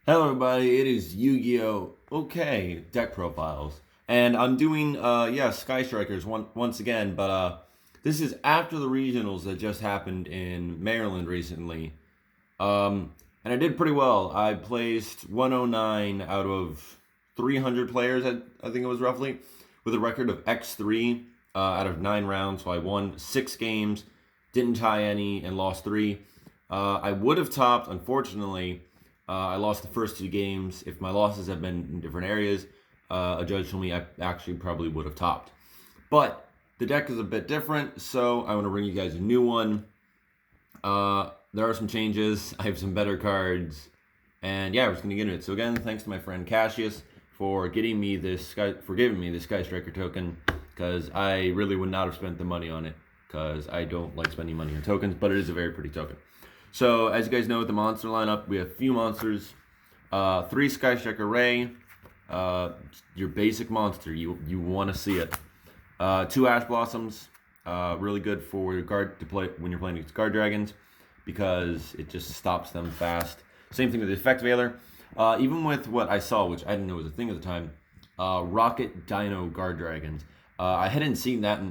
Hello, everybody. It is Yu-Gi-Oh! Okay, deck profiles, and I'm doing Sky Strikers once again, but this is after the regionals that just happened in Maryland recently. And I did pretty well. I placed 109 out of 300 players. I think it was roughly with a record of X3 out of 9 rounds. So I won 6 games, didn't tie any, and lost 3. I would have topped, unfortunately. I lost the first 2 games. If my losses had been in different areas, a judge told me I actually probably would have topped. But the deck is a bit different, so I want to bring you guys a new one. There are some changes. I have some better cards, and yeah, we're just gonna get into it. So again, thanks to my friend Cassius for giving me this Sky Striker token, because I really would not have spent the money on it, because I don't like spending money on tokens, but it is a very pretty token. So as you guys know, with the monster lineup, we have a few monsters. 3 Sky Striker Ray, your basic monster. You want to see it. 2 Ash Blossoms, really good for your guard to play when you're playing against guard dragons, because it just stops them fast. Same thing with the Effect Veiler. Even with what I saw, which I didn't know was a thing at the time, Rocket Dino Guard Dragons. I hadn't seen that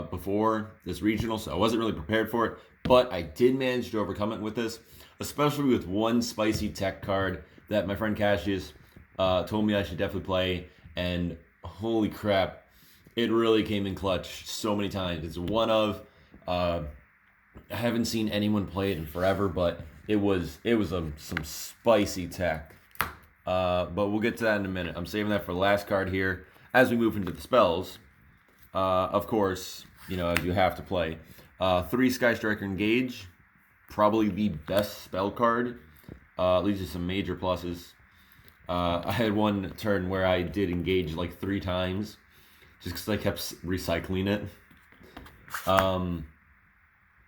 before this regional, so I wasn't really prepared for it, but I did manage to overcome it with this, especially with one spicy tech card that my friend Cassius told me I should definitely play, and holy crap, it really came in clutch so many times. It's one of I haven't seen anyone play it in forever, but it was some spicy tech. But we'll get to that in a minute. I'm saving that for the last card here. As we move into the spells, of course, you have to play 3 Sky Striker Engage, probably the best spell card. Leads to some major pluses. I had one turn where I did engage like 3 times, just because I kept recycling it.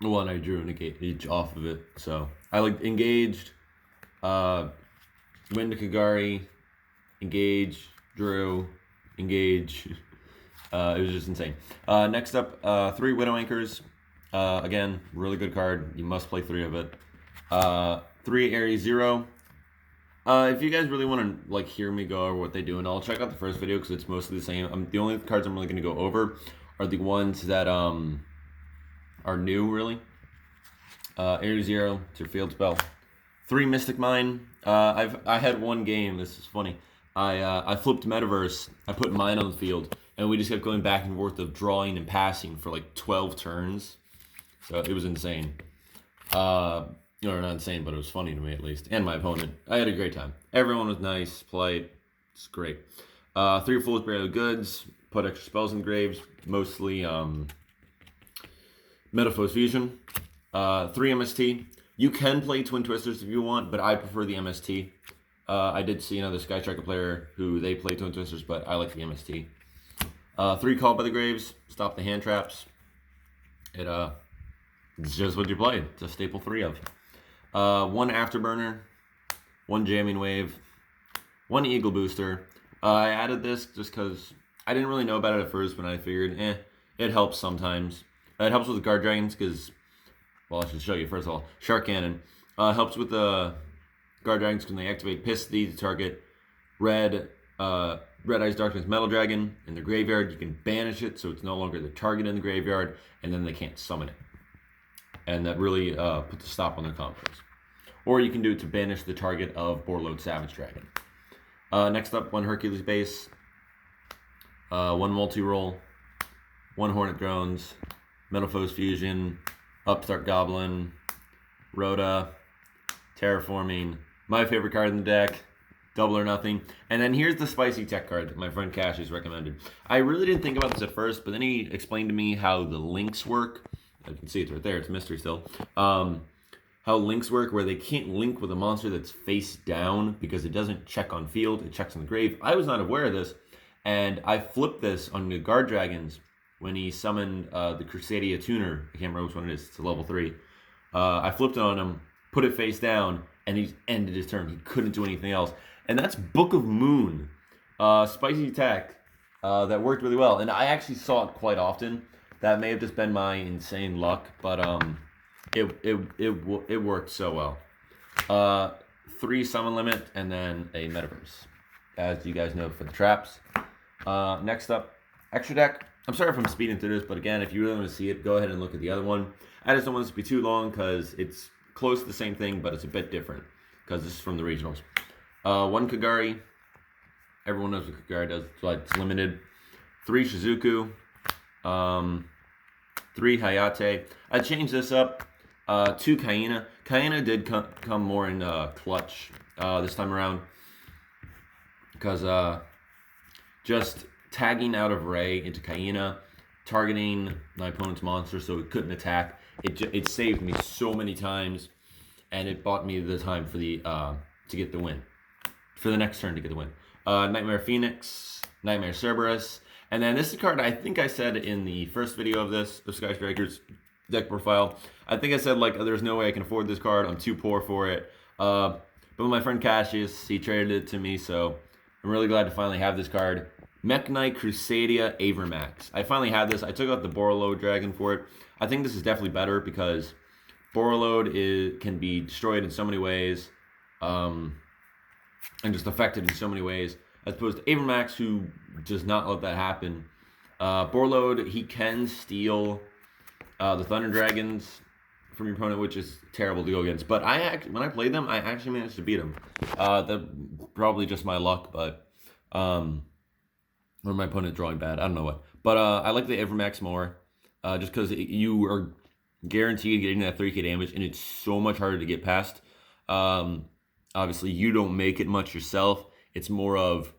One I drew an engage off of it, so I like engaged, Wind to Kagari, engage, drew, engage. It was just insane. Next up, 3 Widow Anchors. Again, really good card. You must play 3 of it. 3 Aries Zero. If you guys really want to hear me go over what they do, and I'll check out the first video because it's mostly the same. The only cards I'm really going to go over are the ones that are new, really. Aries Zero, it's your field spell. 3 Mystic Mine. I had one game. This is funny. I flipped Metaverse. I put mine on the field, and we just kept going back and forth of drawing and passing for like 12 turns. So it was insane. Not insane, but it was funny to me at least, and my opponent. I had a great time. Everyone was nice, polite. It's great. 3 Foolish Burial Goods. Put extra spells in graves, mostly Metaphos Fusion. 3 MST. You can play Twin Twisters if you want, but I prefer the MST. I did see another Sky Striker player who they play Twin Twisters, but I like the MST. 3 Called by the Graves. Stop the hand traps. It's just what you play. It's a staple 3 of. 1 Afterburner. 1 Jamming Wave. 1 Eagle Booster. I added this just because I didn't really know about it at first, but I figured, it helps sometimes. It helps with the guard dragons because, well, I should show you first of all. Shark Cannon helps with the guard dragons when they activate Pisty to target Red Eyes Darkness Metal Dragon in the graveyard. You can banish it so it's no longer the target in the graveyard, and then they can't summon it. And that really puts a stop on their combos. Or you can do it to banish the target of Borload Savage Dragon. Next up, 1 Hercules Base, 1 Multi-Roll, 1 Hornet Drones, Metaphos Fusion, Upstart Goblin, Rhoda, Terraforming, my favorite card in the deck, Double or Nothing. And then here's the spicy tech card that my friend Cassius recommended. I really didn't think about this at first, but then he explained to me how the links work. You can see it's right there, it's a mystery still. How links work, where they can't link with a monster that's face down because it doesn't check on field, it checks on the grave. I was not aware of this, and I flipped this on the guard dragons when he summoned the Crusadia Tuner. I can't remember which one it is. It's a level 3. I flipped it on him, put it face down, and he ended his turn. He couldn't do anything else. And that's Book of Moon. Spicy tech that worked really well. And I actually saw it quite often. That may have just been my insane luck, but it worked so well. 3 summon limit, and then a metaverse, as you guys know, for the traps. Next up, extra deck. I'm sorry if I'm speeding through this, but again, if you really want to see it, go ahead and look at the other one. I just don't want this to be too long because it's close to the same thing, but it's a bit different because this is from the regionals. 1 Kagari. Everyone knows what Kagari does. It's limited. 3 Shizuku. 3 Hayate. I changed this up. 2 Kaina. Kaina did come more in clutch this time around because just tagging out of Ray into Kaina, targeting my opponent's monster so it couldn't attack. It saved me so many times, and it bought me the time for the to get the win, for the next turn to get the win. Nightmare Phoenix, Nightmare Cerberus, and then this is a card I think I said in the first video of this, of Sky Strikers deck profile. I think I said like there's no way I can afford this card. I'm too poor for it. But my friend Cassius, he traded it to me, so I'm really glad to finally have this card. Mech Knight Crusadia Avermax. I finally had this. I took out the Borreload Dragon for it. I think this is definitely better because Borreload can be destroyed in so many ways, and just affected in so many ways, as opposed to Avermax, who does not let that happen. Borreload, he can steal the Thunder Dragons from your opponent, which is terrible to go against. But when I played them, I actually managed to beat them. That probably just my luck, but or my opponent drawing bad. I don't know what. But I like the Avermax more, just because you are guaranteed getting that 3k damage, and it's so much harder to get past. Obviously, you don't make it much yourself. It's more of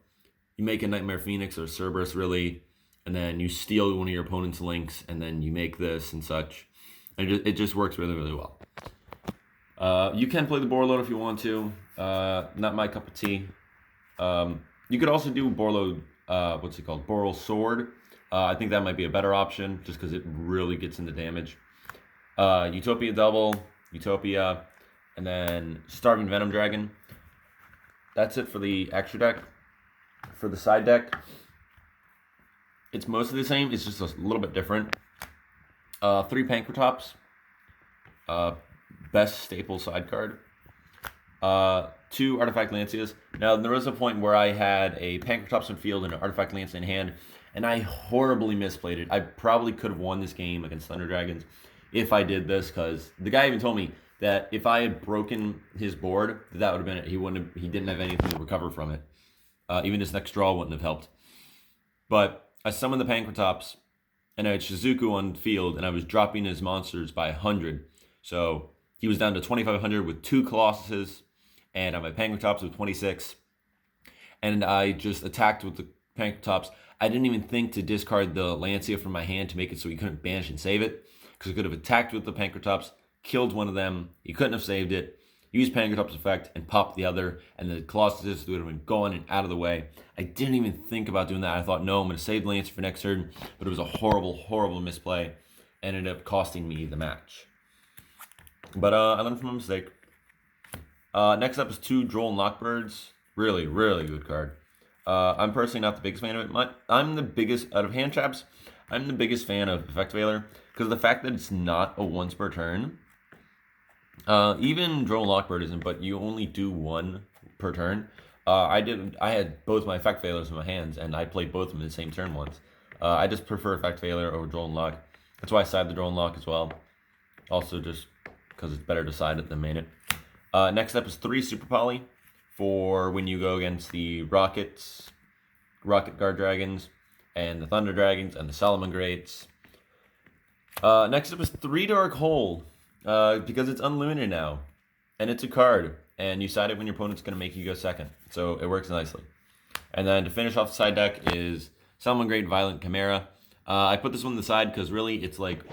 you make a Nightmare Phoenix or Cerberus, really, and then you steal one of your opponent's links, and then you make this and such. And it just works really, really well. You can play the Borreload if you want to. Not my cup of tea. You could also do Borreload, what's it called? Boral Sword. I think that might be a better option, just because it really gets into damage. Utopia Double, Utopia, and then Starving Venom Dragon. That's it for the extra deck. For the side deck, it's mostly the same. It's just a little bit different. 3 Pankratops. Best staple side card. 2 Artifact Lancias. Now, there was a point where I had a Pankratops in field and an Artifact Lancia in hand, and I horribly misplayed it. I probably could have won this game against Thunder Dragons if I did this, because the guy even told me that if I had broken his board, that would have been it. He didn't have anything to recover from it. Even his next draw wouldn't have helped. But I summoned the Pankratops, and I had Shizuku on field, and I was dropping his monsters by 100. So he was down to 2,500 with 2 Colossuses, and I had my Pankratops with 26. And I just attacked with the Pankratops. I didn't even think to discard the Lancia from my hand to make it so he couldn't banish and save it, because I could have attacked with the Pankratops, killed one of them, he couldn't have saved it, used Pankratops effect, and popped the other, and the Colossus would have been gone and out of the way. I didn't even think about doing that. I thought, no, I'm going to save the Lancia for next turn, but it was a horrible, horrible misplay. Ended up costing me the match. But I learned from my mistake. Next up is 2 Droll Knockbirds. Really, really good card. I'm personally not the biggest fan of it. I'm the biggest, out of hand traps, I'm the biggest fan of Effect Veiler, because of the fact that it's not a once per turn. Even Droll Knockbird isn't, but you only do 1 per turn. I had both my Effect Veilers in my hands, and I played both of them in the same turn once. I just prefer Effect Veiler over Droll Lock. That's why I side the Droll Lock as well. Also just because it's better to side it than main it. Next up is 3 Super Poly for when you go against the Rocket Guard Dragons, and the Thunder Dragons, and the Solomon Greats. Next up is 3 Dark Hole, because it's unlimited now, and it's a card, and you side it when your opponent's going to make you go second, so it works nicely. And then to finish off the side deck is Solomon Great Violent Chimera. I put this one on the side because really it's like,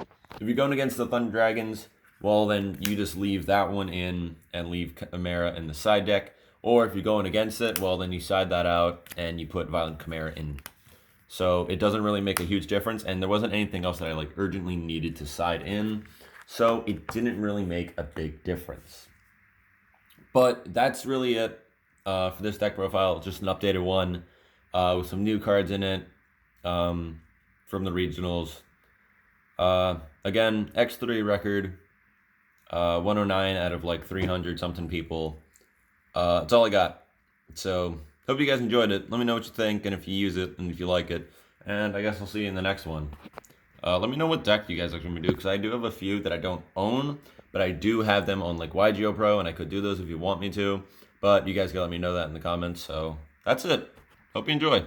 if you're going against the Thunder Dragons, well then you just leave that one in and leave Chimera in the side deck. Or if you're going against it, well then you side that out and you put Violent Chimera in. So it doesn't really make a huge difference, and there wasn't anything else that I like urgently needed to side in. So it didn't really make a big difference. But that's really it for this deck profile. Just an updated one with some new cards in it from the regionals. Again, X3 record, 109 out of like 300 something people. That's all I got. So hope you guys enjoyed it. Let me know what you think and if you use it and if you like it. And I guess I'll see you in the next one. Let me know what deck you guys are going to do, because I do have a few that I don't own, but I do have them on like YGO Pro, and I could do those if you want me to. But you guys gotta let me know that in the comments. So that's it. Hope you enjoy.